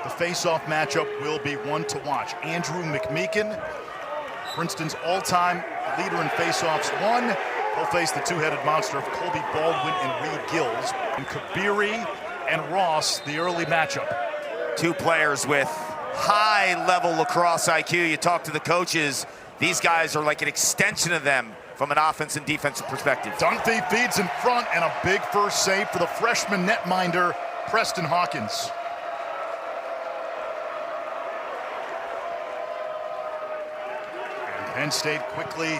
The face-off matchup will be one to watch. Andrew McMeekin, Princeton's all-time leader in face-offs, won. He'll face the two-headed monster of Colby Baldwin and Reed Gills. And Kabiri and Ross, the early matchup. Two players with high-level lacrosse IQ. You talk to the coaches, these guys are like an extension of them from an offense and defensive perspective. Dunphy feeds in front, and a big first save for the freshman netminder, Preston Hawkins. And Penn State quickly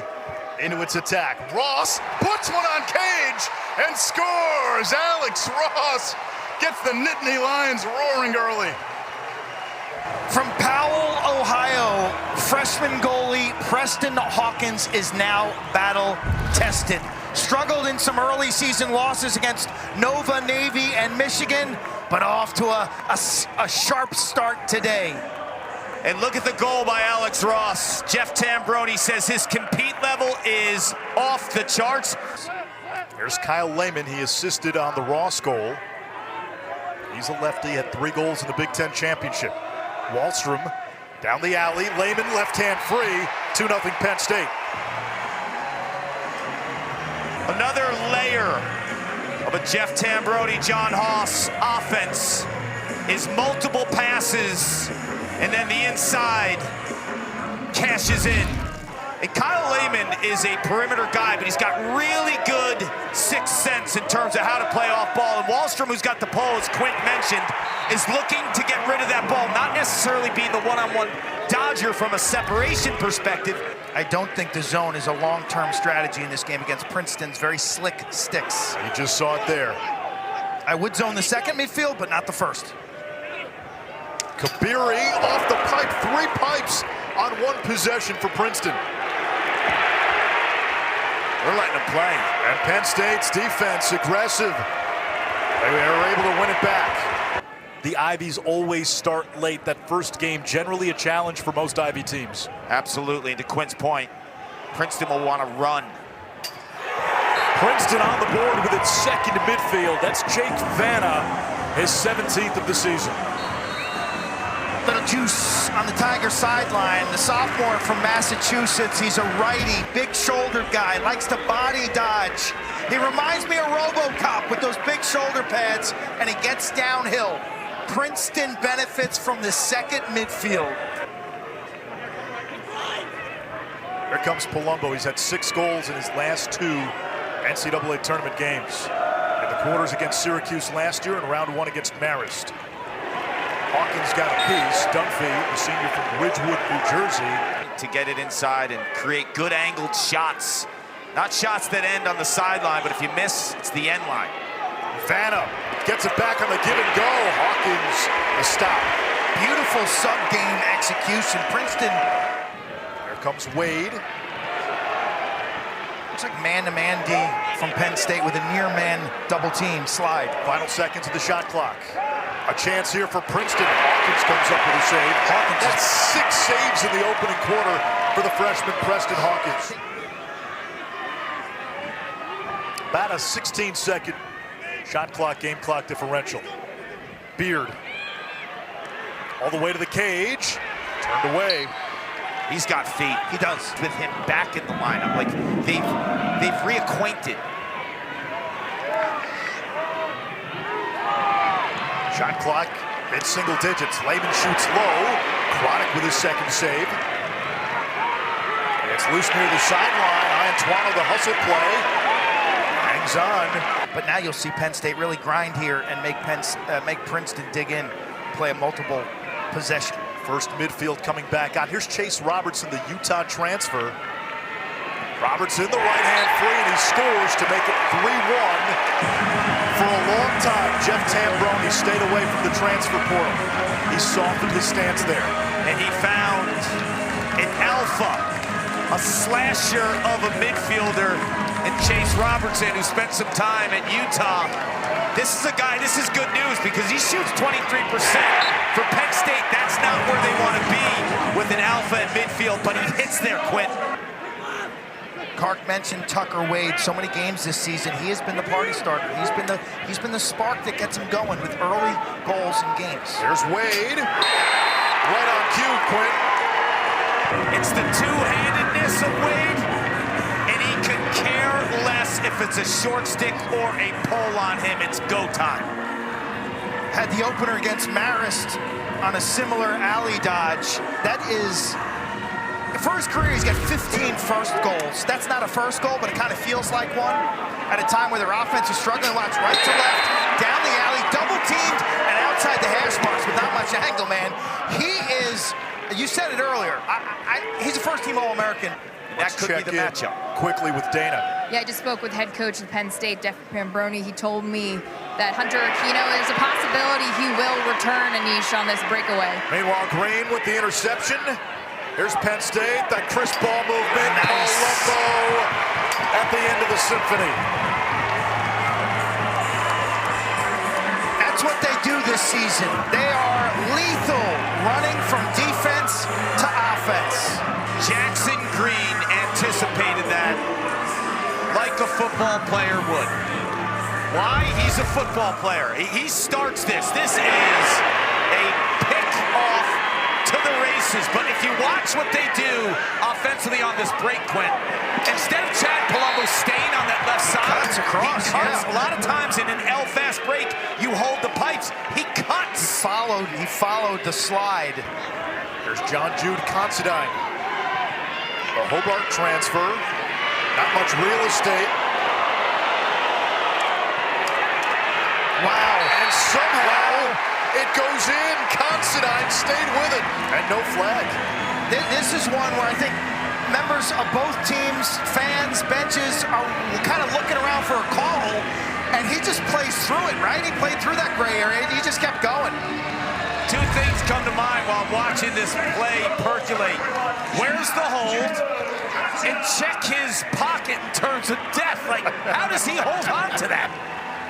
into its attack. Ross puts one on Cage and scores! Alex Ross gets the Nittany Lions roaring early. From Powell, Ohio, freshman goalie Preston Hawkins is now battle-tested. Struggled in some early season losses against Nova, Navy, and Michigan, but off to a sharp start today. And look at the goal by Alex Ross. Jeff Tambroni says his compete level is off the charts. Here's Kyle Lehman. He assisted on the Ross goal. He's a lefty, had 3 goals in the Big Ten championship. Wallstrom down the alley. Lehman left hand free. 2-0 Penn State. Another layer of a Jeff Tambroni, John Haas offense is multiple passes, and then the inside cashes in. And Kyle Lehman is a perimeter guy, but he's got really good sixth sense in terms of how to play off ball. And Wallstrom, who's got the pole, as Quint mentioned, is looking to get rid of that ball, not necessarily being the one-on-one dodger from a separation perspective. I don't think the zone is a long-term strategy in this game against Princeton's very slick sticks. You just saw it there. I would zone the second midfield, but not the first. Kabiri off the pipe, 3 pipes on 1 possession for Princeton. They're letting them play. And Penn State's defense aggressive. They were able to win it back. The Ivies always start late. That first game, generally a challenge for most Ivy teams. Absolutely, and to Quint's point, Princeton will want to run. Princeton on the board with its second midfield. That's Jake Vanna, his 17th of the season. Little juice on the Tiger sideline. The sophomore from Massachusetts. He's a righty, big-shouldered guy, likes to body dodge. He reminds me of RoboCop with those big shoulder pads, and he gets downhill. Princeton benefits from the second midfield. Here comes Palumbo. He's had 6 goals in his last 2 NCAA tournament games. In the quarters against Syracuse last year and round 1 against Marist. Hawkins got a piece. Dunphy, the senior from Ridgewood, New Jersey. To get it inside and create good angled shots. Not shots that end on the sideline, but if you miss, it's the end line. Vanna gets it back on the give and go. Hawkins, a stop. Beautiful sub-game execution. Princeton. Here comes Wade. Looks like man-to-man D from Penn State with a near-man double team slide. Final seconds of the shot clock. A chance here for Princeton. Hawkins comes up with a save. Hawkins, that's 6 saves in the opening quarter for the freshman Preston Hawkins. About a 16-second shot clock, game clock differential. Beard. All the way to the cage. Turned away. He's got feet. He does. With him back in the lineup. Like, they've reacquainted. Shot clock, mid-single digits. Lehman shoots low. Chronic with his second save. And it's loose near the sideline. Iantuano, the hustle play. Hangs on. But now you'll see Penn State really grind here and make Princeton dig in, play a multiple possession. First midfield coming back on. Here's Chase Robertson, the Utah transfer. Robertson, the right hand free, and he scores to make it 3-1. For a long time, Jeff Tambroni stayed away from the transfer portal. He softened his stance there. And he found an alpha, a slasher of a midfielder in Chase Robertson, who spent some time at Utah. This is a guy, this is good news, because he shoots 23%. For Penn State, that's not where they want to be with an alpha at midfield, but he hits there, Quint. Kark mentioned Tucker Wade. So many games this season. He has been the party starter. He's been the spark that gets him going with early goals in games. There's Wade. Right on cue, Quinn. It's the two-handedness of Wade, and he could care less if it's a short stick or a pull on him. It's go time. Had the opener against Marist on a similar alley dodge. That is, for his career, he's got 15 first goals. That's not a first goal, but it kind of feels like one. At a time where their offense is struggling, watch right to left, down the alley, double teamed, and outside the hash marks with not much angle, man. He is, you said it earlier, he's a first-team All-American. That could be the matchup. Quickly with Dana. Yeah, I just spoke with head coach of Penn State, Jeff Pambroni. He told me that Hunter Aquino is a possibility he will return Anish on this breakaway. Meanwhile, Green with the interception. Here's Penn State, that crisp ball movement. Nice. Palumbo at the end of the symphony. That's what they do this season. They are lethal, running from defense to offense. Jackson Green anticipated that like a football player would. Why? He's a football player. He starts this. This is a pick-off to the races. But if you watch what they do offensively on this break, Quinn, instead of Chad Palumbo staying on that left side, Cuts across, he cuts. yeah. A lot of times in an L-fast break, you hold the pipes. He cuts. He followed the slide. There's John Jude Considine. The Hobart transfer. Not much real estate. Wow. And somehow it goes in. Considine stayed with it. And no flag. This is one where I think members of both teams, fans, benches, are kind of looking around for a call, and he just plays through it, right? He played through that gray area, and he just kept going. Two things come to mind while watching this play percolate. Where's the hold? And check his pocket in terms of death. Like, how does he hold on to that?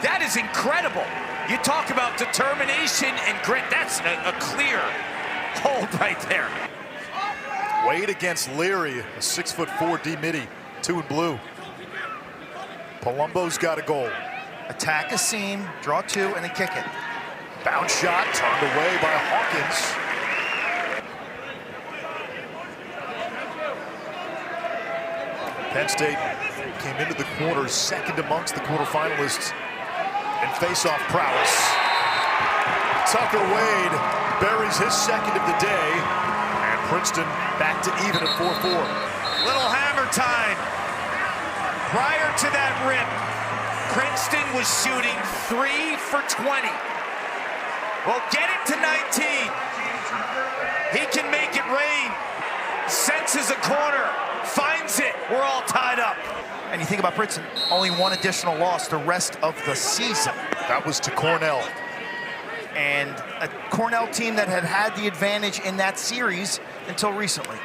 That is incredible. You talk about determination and grit. That's a clear hold right there. Wade against Leary, a 6'4" D midi, 2 in blue. Palumbo's got a goal. Attack a seam, draw two, and then kick it. Bounce shot turned away by Hawkins. Penn State came into the quarters second amongst the quarterfinalists in face-off prowess. Tucker Wade buries his second of the day, and Princeton back to even at 4-4. Little hammer time. Prior to that rip, Princeton was shooting 3 for 20. Well, get it to 19. He can make it rain. Senses a corner, finds it. We're all tied up. And you think about Princeton, only one additional loss the rest of the season. That was to Cornell. And a Cornell team that had had the advantage in that series until recently.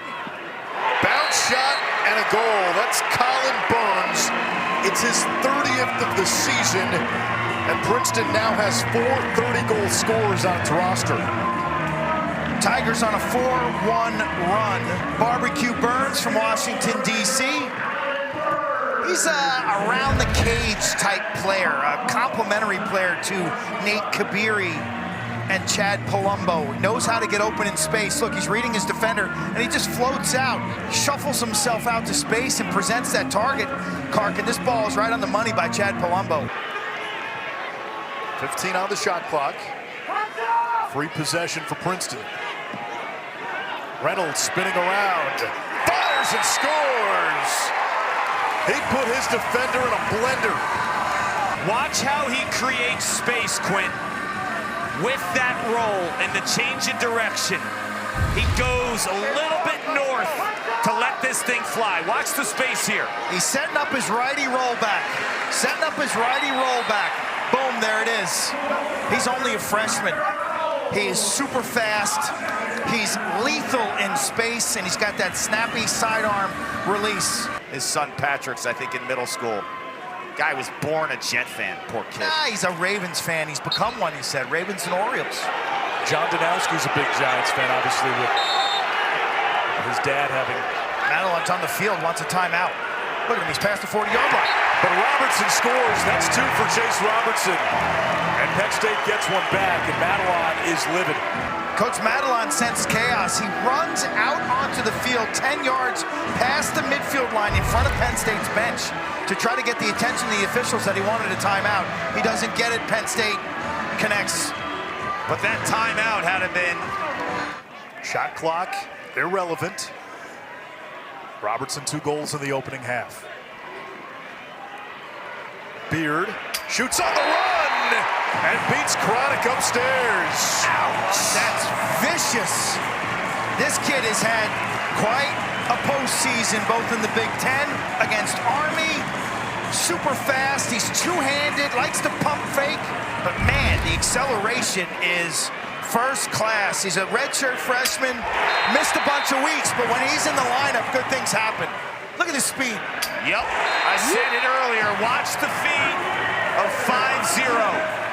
Bounce shot and a goal. That's Colin Burns. It's his 30th of the season, and Princeton now has 4 30-goal scorers on its roster. Tigers on a 4-1 run. Barbecue Burns from Washington, D.C. He's a around-the-cage type player, a complimentary player to Nate Kabiri and Chad Palumbo. Knows how to get open in space. Look, he's reading his defender, and he just floats out, shuffles himself out to space, and presents that target. Kark, and this ball is right on the money by Chad Palumbo. 15 on the shot clock. Free possession for Princeton. Reynolds spinning around, fires and scores. He put his defender in a blender. Watch how he creates space, Quinn. With that roll and the change in direction, he goes a little bit north to let this thing fly. Watch the space here. He's setting up his righty rollback. Setting up his righty rollback. Boom, there it is. He's only a freshman. He is super fast. He's lethal in space, and he's got that snappy sidearm release. His son Patrick's, I think, in middle school. Guy was born a Jet fan, poor kid. Ah, he's a Ravens fan. He's become one, he said. Ravens and Orioles. John Danowski's a big Giants fan, obviously, with his dad having... Madeline's on the field, wants a timeout. Look at him, he's past the 40-yard line. But Robertson scores. That's 2 for Chase Robertson. And Penn State gets one back, and Madelon is livid. Coach Madelon sensed chaos. He runs out onto the field 10 yards past the midfield line in front of Penn State's bench to try to get the attention of the officials that he wanted a timeout. He doesn't get it. Penn State connects. But that timeout had been. Shot clock, irrelevant. Robertson 2 goals in the opening half. Beard shoots on the run and beats Chronic upstairs. Ouch. That's vicious. This kid has had quite a postseason, both in the Big Ten against Army. Super fast, he's two-handed, likes to pump fake. But man, the acceleration is first class. He's a redshirt freshman, missed a bunch of weeks, but when he's in the lineup, good things happen. Look at his speed. Yep, I said it earlier. Watch the feed of 5-0.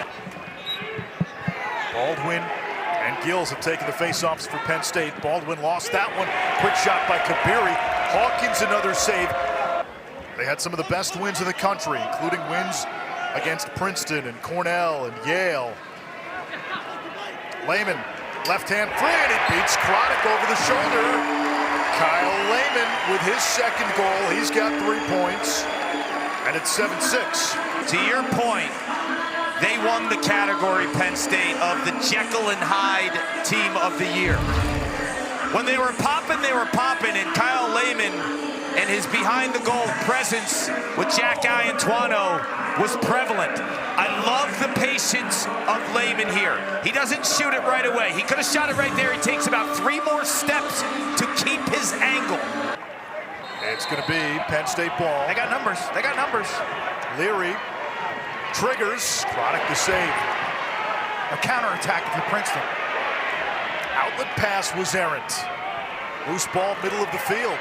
Baldwin and Gills have taken the face-offs for Penn State. Baldwin lost that one. Quick shot by Kabiri. Hawkins another save. They had some of the best wins in the country, including wins against Princeton and Cornell and Yale. Lehman, left hand free, and he beats Chronic over the shoulder. Kyle Lehman with his second goal. He's got 3 points, and it's 7-6. To your point, they won the category, Penn State, of the Jekyll and Hyde team of the year. When they were popping, and Kyle Lehman and his behind-the-goal presence with Jack Iantuano was prevalent. I love the patience of Lehman here. He doesn't shoot it right away. He could have shot it right there. He takes about 3 more steps to keep his angle. It's going to be Penn State ball. They got numbers. They got numbers. Leary triggers. Chronic the save. A counterattack for Princeton. Outlet pass was errant. Loose ball, middle of the field.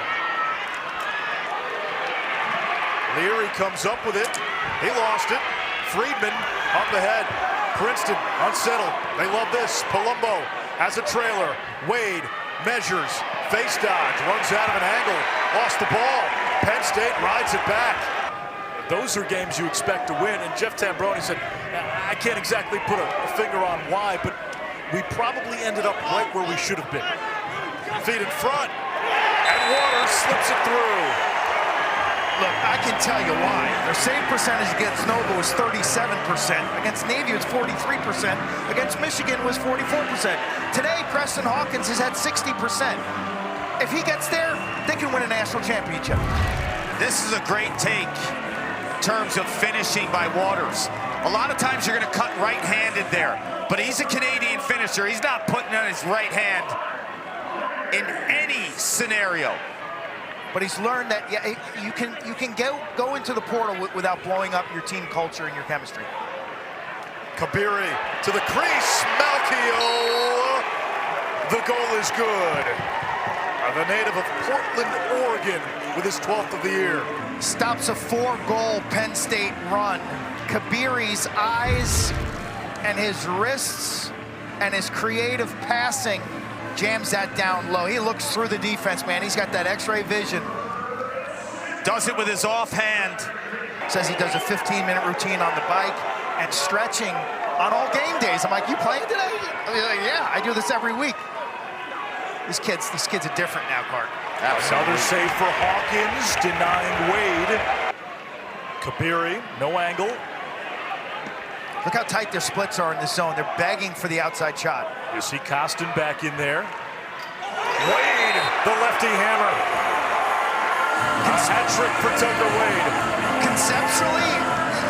Leary comes up with it. He lost it. Friedman up ahead. Princeton unsettled. They love this. Palumbo has a trailer. Wade measures. Face dodge. Runs out of an angle. Lost the ball. Penn State rides it back. Those are games you expect to win. And Jeff Tambroni said, I can't exactly put a finger on why, but we probably ended up right where we should have been. Feet in front. And Waters slips it through. Look, I can tell you why. Their save percentage against Nova was 37%. Against Navy, it was 43%. Against Michigan, it was 44%. Today, Preston Hawkins has had 60%. If he gets there, they can win a national championship. This is a great take in terms of finishing by Waters. A lot of times you're going to cut right-handed there, but he's a Canadian finisher. He's not putting on his right hand in any scenario. But he's learned that you can go into the portal without blowing up your team culture and your chemistry. Kabiri to the crease. Malchio. The goal is good. The native of Portland, Oregon, with his 12th of the year. Stops a 4-goal Penn State run. Kabiri's eyes and his wrists and his creative passing jams that down low. He looks through the defense, man. He's got that x-ray vision. Does it with his offhand. Says he does a 15-minute routine on the bike and stretching on all game days. I'm like, you playing today? I mean, like, yeah, I do this every week. These kids are different now, Clark. Another save for Hawkins, denying Wade. Kabiri, no angle. Look how tight their splits are in the zone. They're begging for the outside shot. You see Costin back in there. Wade, the lefty hammer. A hat trick for Tucker Wade. Conceptually,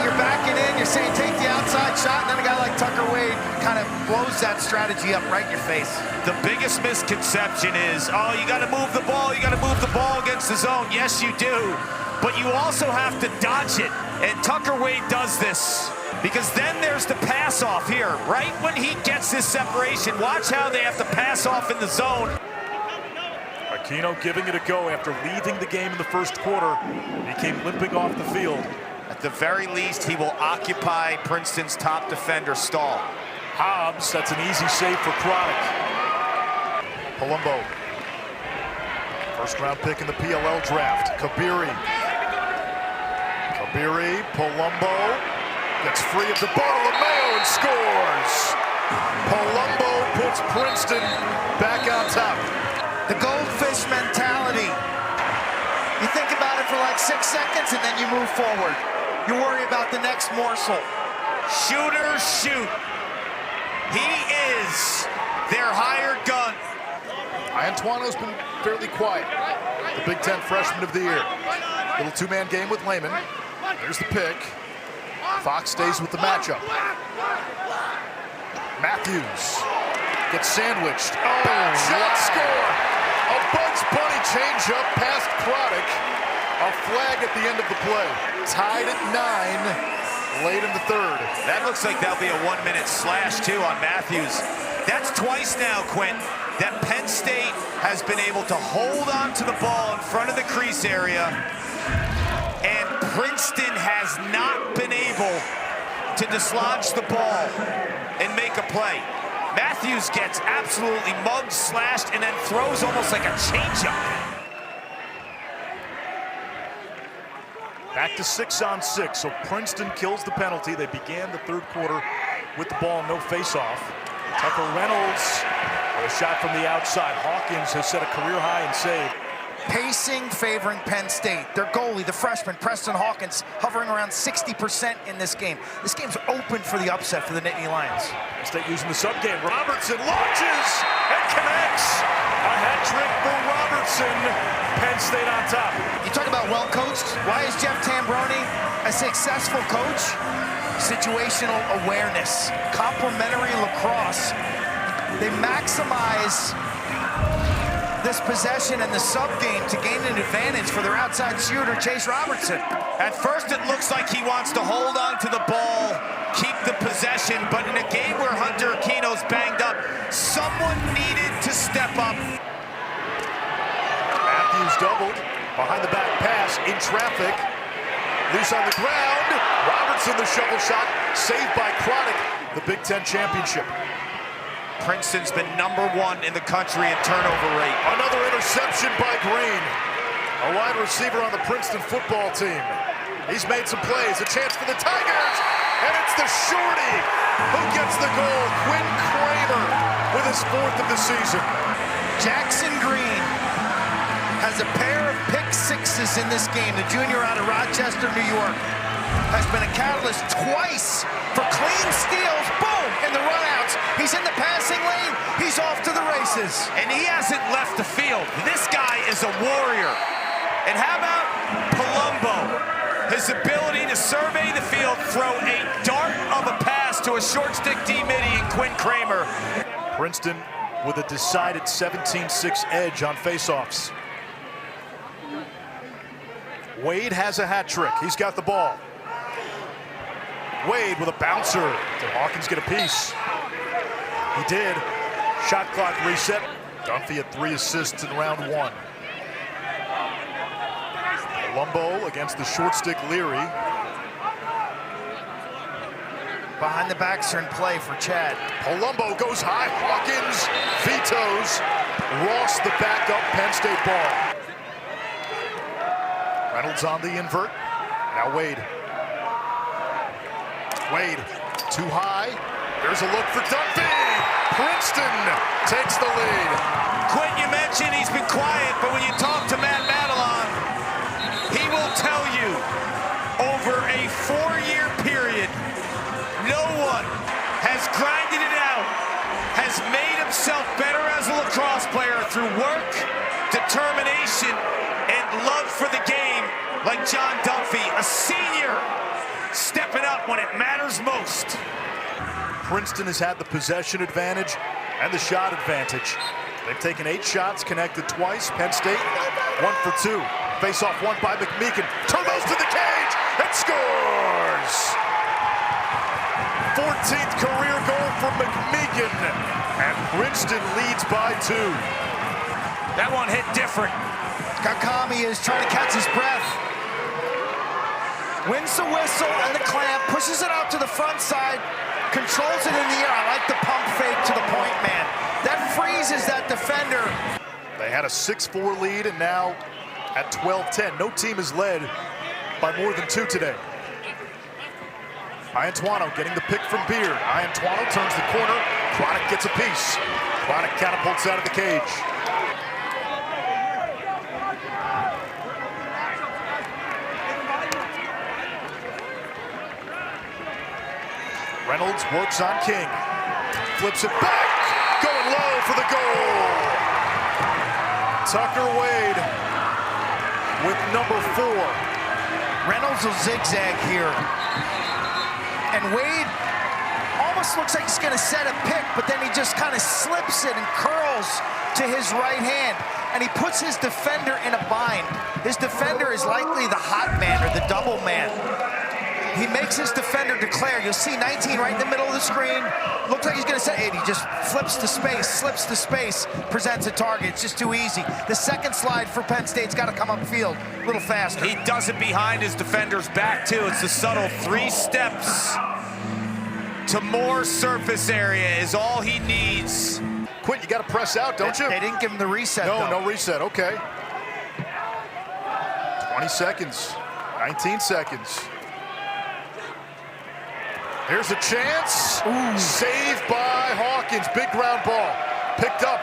you're backing in, you're saying take the outside shot, and then a guy like Tucker Wade kind of blows that strategy up right in your face. The biggest misconception is, oh, you got to move the ball against the zone. Yes, you do, but you also have to dodge it, and Tucker Wade does this. Because then there's the pass off here. Right when he gets this separation, watch how they have to pass off in the zone. Aquino giving it a go after leaving the game in the first quarter. He came limping off the field. At the very least, he will occupy Princeton's top defender, Stahl. Hobbs, that's an easy save for Chronic. Palumbo. First round pick in the PLL draft. Kabiri Beery, Palumbo gets free of the Bartolomeo and scores. Palumbo puts Princeton back on top. The goldfish mentality. You think about it for like 6 seconds and then you move forward. You worry about the next morsel. Shooters shoot. He is their hired gun. Antoino's been fairly quiet. The Big Ten Freshman of the Year. Little two-man game with Lehman. There's the pick. Fox stays with the matchup. Matthews gets sandwiched. Back shot, score! A Bugs Bunny changeup past Craddock. A flag at the end of the play. Tied at 9, late in the third. That looks like that'll be a 1-minute slash, too, on Matthews. That's twice now, Quinn, that Penn State has been able to hold on to the ball in front of the crease area, and Princeton has not been able to dislodge the ball and make a play. Matthews gets absolutely mugged, slashed, and then throws almost like a changeup. Back to 6-on-6, so Princeton kills the penalty. They began the third quarter with the ball, no face-off. Tucker Reynolds with a shot from the outside. Hawkins has set a career high in save. Pacing favoring Penn State. Their goalie, the freshman, Preston Hawkins, hovering around 60% in this game. This game's open for the upset for the Nittany Lions. Penn State using the sub game. Robertson launches and connects. A hat trick for Robertson. Penn State on top. You talk about well-coached. Why is Jeff Tambroni a successful coach? Situational awareness, complementary lacrosse. They maximize this possession and the sub game to gain an advantage for their outside shooter, Chase Robertson. At first, it looks like he wants to hold on to the ball, keep the possession, but in a game where Hunter Aquino's banged up, someone needed to step up. Matthews doubled, behind the back pass, in traffic, loose on the ground. Robertson, the shovel shot, saved by Craddock, the Big Ten championship. Princeton's been #1 in the country in turnover rate. Another interception by Green, a wide receiver on the Princeton football team. He's made some plays, a chance for the Tigers, and it's the shorty who gets the goal. Quinn Kramer with his 4th of the season. Jackson Green has a pair of pick sixes in this game. The junior out of Rochester, New York, has been a catalyst twice for clean steals. Boom! In the runouts. He's in the passing lane. He's off to the races. And he hasn't left the field. This guy is a warrior. And how about Palumbo? His ability to survey the field, throw a dart of a pass to a short stick D-midi and Quinn Kramer. Princeton with a decided 17-6 edge on faceoffs. Wade has a hat trick. He's got the ball. Wade with a bouncer. Did Hawkins get a piece? He did. Shot clock reset. Dunphy had 3 assists in round 1. Palumbo against the short stick Leary. Behind the backs are in play for Chad. Palumbo goes high. Hawkins vetoes. Ross the backup Penn State ball. Reynolds on the invert. Now Wade. Wade, too high. There's a look for Dunphy. Princeton takes the lead. Quinn, you mentioned he's been quiet, but when you talk to Matt Madelon, he will tell you over a 4-year period, no one has grinded it out, has made himself better as a lacrosse player through work, determination, and love for the game like John Dunphy, a senior, stepping up when it matters most. Princeton has had the possession advantage and the shot advantage. They've taken 8 shots, connected twice. Penn State, 1 for 2. Face-off won by McMeekin. Turbos to the cage and scores! 14th career goal for McMeekin, and Princeton leads by 2. That one hit different. Kakami is trying to catch his breath. Wins the whistle and the clamp, pushes it out to the front side, controls it in the air. I like the pump fake to the point man. That freezes that defender. They had a 6-4 lead and now at 12-10. No team has led by more than 2 today. Iantuano getting the pick from Beard. Iantuano turns the corner. Chronic gets a piece. Chronic catapults out of the cage. Reynolds works on King. Flips it back. Going low for the goal. Tucker Wade with number 4. Reynolds will zigzag here. And Wade almost looks like he's going to set a pick, but then he just kind of slips it and curls to his right hand. And he puts his defender in a bind. His defender is likely the hot man or the double man. He makes his defender declare. You'll see 19 right in the middle of the screen. Looks like he's going to set it. He just flips to space, slips to space, presents a target. It's just too easy. The second slide for Penn State's got to come upfield a little faster. He does it behind his defender's back, too. It's the subtle 3 steps to more surface area is all he needs. Quint, you got to press out, don't you? They didn't give him the reset, No, though. no reset. Okay. 20 seconds. 19 seconds. Here's a chance. Ooh. Saved by Hawkins. Big ground ball. Picked up.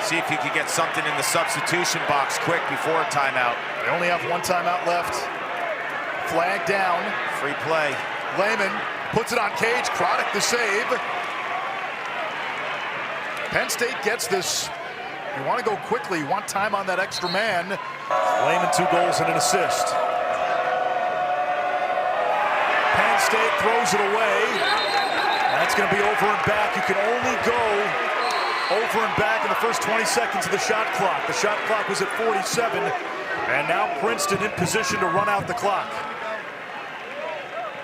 See if he could get something in the substitution box quick before a timeout. They only have 1 timeout left. Flag down. Free play. Lehman puts it on Cage. Chronic the save. Penn State gets this. You want to go quickly. You want time on that extra man. Lehman 2 goals and an assist. Penn State throws it away. That's going to be over and back. You can only go over and back in the first 20 seconds of the shot clock. The shot clock was at 47, and now Princeton in position to run out the clock.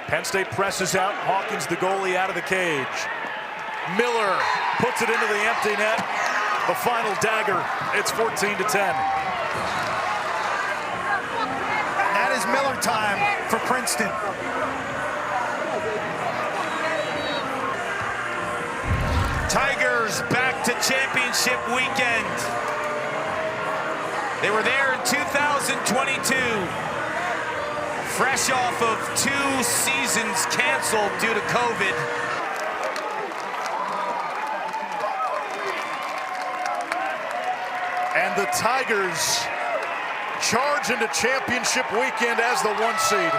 Penn State presses out Hawkins, the goalie, out of the cage. Miller puts it into the empty net. The final dagger. It's 14-10. That is Miller time for Princeton. Tigers back to championship weekend. They were there in 2022. Fresh off of 2 seasons canceled due to COVID. And the Tigers charge into championship weekend as the 1 seed.